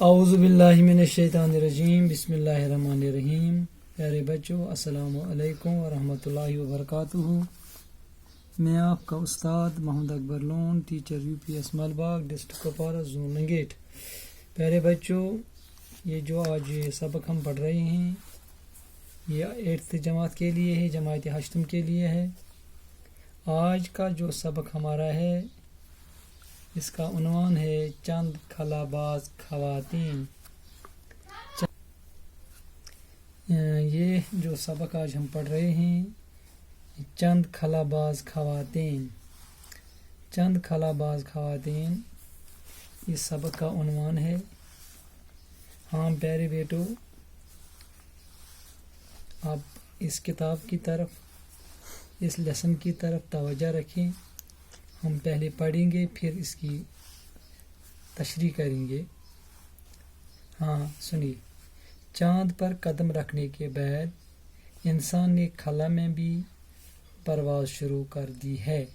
اعوذ باللہ من الشیطان الرجیم بسم اللہ الرحمن الرحیم. پیارے بچوں السلام علیکم ورحمۃ اللہ وبرکاتہ. میں آپ کا استاد Muhammad Akbar Lone, teacher UPS Malbagh, district Kupwara, zone Nangeet. پیارے بچوں، یہ جو آج یہ سبق ہم پڑھ رہے ہیں یہ 8th جماعت کے لیے ہے، جماعت 8 کے لیے ہے. آج کا جو سبق ہمارا ہے اس کا عنوان ہے چند خلاباز خواتین. یہ جو سبق آج ہم پڑھ رہے ہیں چند خلاباز خواتین. چند خلاباز خواتین اس سبق کا عنوان ہے. ہاں پیارے بیٹو، آپ اس کتاب کی طرف، اس لیسن کی طرف توجہ رکھیں. ہم پہلے پڑھیں گے پھر اس کی تشریح کریں گے. ہاں سنیے. چاند پر قدم رکھنے کے بعد انسان نے خلا میں بھی پرواز شروع کر دی ہے.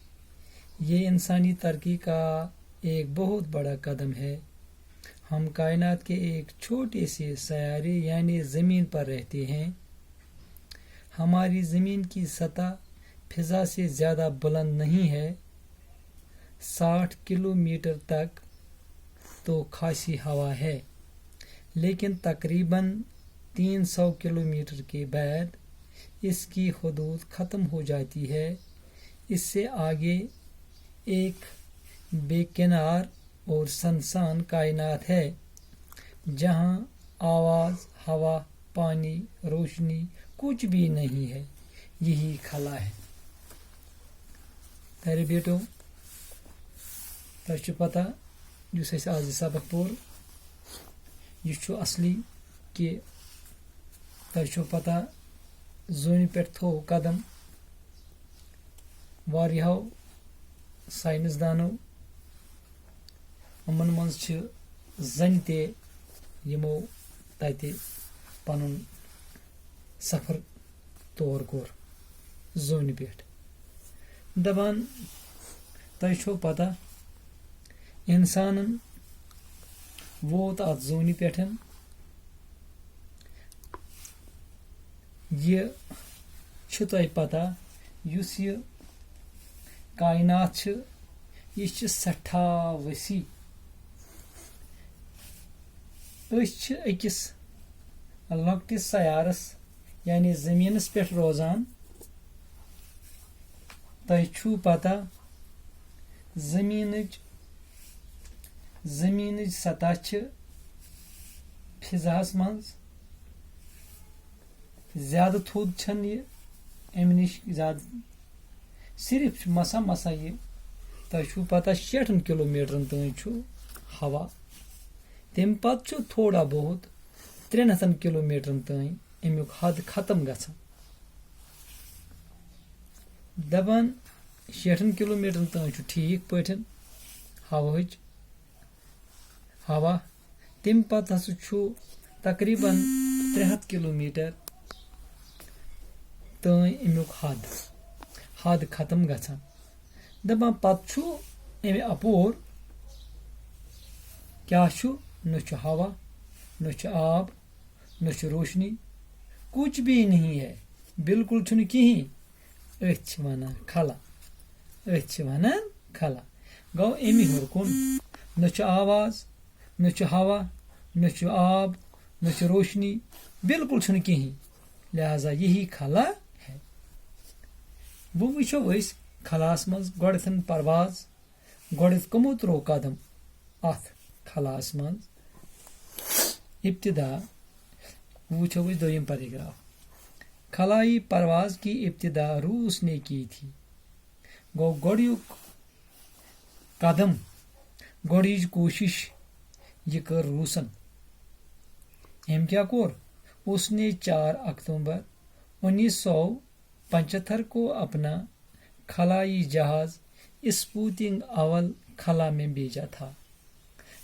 یہ انسانی ترقی کا ایک بہت بڑا قدم ہے. ہم کائنات کے ایک چھوٹے سے سیارے یعنی زمین پر رہتے ہیں. ہماری زمین کی سطح فضا سے زیادہ بلند نہیں ہے. 60 کلومیٹر تک تو خاصی ہوا ہے، لیکن تقریباً 300 کلومیٹر کے بعد اس کی حدود ختم ہو جاتی ہے. اس سے آگے ایک بے کنار اور سنسان کائنات ہے جہاں آواز، ہوا، پانی، روشنی کچھ بھی نہیں ہے. یہی خلا ہے. پیارے بیٹو، تۄہہِ پتہ یُس اَسہِ آز یہِ سبق پوٚر یہِ چھُ اصلی کہِ تۄہہِ پتہ زوٗنہِ پٮ۪ٹھ تھوٚو قدم واریاہو ساینس دانو. یِمن منٛز چھِ زنہِ تہِ یِمو تتہِ پنُن سفر طور کوٚر زوٗنہِ پٮ۪ٹھ. دپان تۄہہِ چھو پتہ انسانن ووت اتھ زوٗنہِ پٮ۪ٹھ. یہِ چھُ تۄہہِ پتہ یُس یہِ کائنات چھِ یہِ چھِ سٮ۪ٹھاہ وسیع. أسۍ چھِ أکِس لۄکٹِس سیارس یعنی زٔمیٖنس پٮ۪ٹھ روزان. تۄہہِ چھُو پتہ زٔمیٖنٕچ سطح چھِ فضاہس منٛز زیادٕ تھوٚد چھنہٕ یہِ، امہِ نِش زیادٕ صرف چھُ مسا یہِ. تۄہہِ چھُو پتہ 60 کلومیٹرن تام چھُ ہوا. تمہِ پتہٕ چھُ تھوڑا بہت 300 کلومیٹرن تام امیُک حد ختم گژھان. دپان 60 کلومیٹرن تام چھُ ٹھیٖک پٲٹھۍ ہوا. تمہِ پتہٕ ہسا چھُ تقریٖباً 300 کلومیٹر تام امیُک حد ختم گژھان. دپان پتہٕ چھُ امہِ اپور کیٛاہ چھُ؟ نہ چھُ ہوا، نہ چھُ آب، نہ چھُ روشنی، کچھ بھی نہیں ہے. بالکل چھُنہٕ کِہیٖنۍ. أتھۍ چھِ ونان خلا. گوٚو امہِ ہیوٚر کُن نہ چھُ آواز، نہ چھُ ہوا، نہ چھُ آب، نہ چھُ روشنی، بالکل چھُنہٕ کِہیٖنۍ. لہذا یہی خلا ہے. وۄنۍ وٕچھو أسۍ خلاہس منٛز گۄڈٕنٮ۪تھ پرواز. گۄڈٕنٮ۪تھ کٕمو ترٛوو قدم اتھ خلاہس منٛز؟ ابتدا وٕچھو أسۍ دوٚیِم پیراگراف. خلائی پرواز کی ابتدا روس نے کی تھی. گوٚو گۄڈٕنیُک قدم، گۄڈٕنِچ کوٗشش یہ کر روسن. أمۍ کیا کوٚر؟ اس نے 4 اکتوبر 1975 کو اپنا خلائی جہاز اسپوتنگ اول خلا میں بھیجا تھا.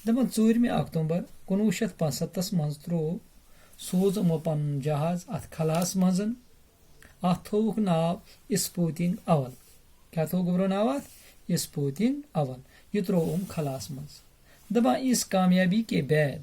دپان 4 اکتوبر 1975 منٛز سوز یِمو پنُن جہاز اتھ خلاہس منٛز. اتھ تھووُکھ ناو اسپوتنگ اول. کیٛاہ تھوٚو گوٚبرو ناو اتھ؟ اسپوتنگ اول. یہ ترٛوو یِم خلاہس منٛز. دپان اس کامیابی کے بعد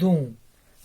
2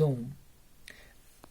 2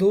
2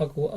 21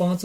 5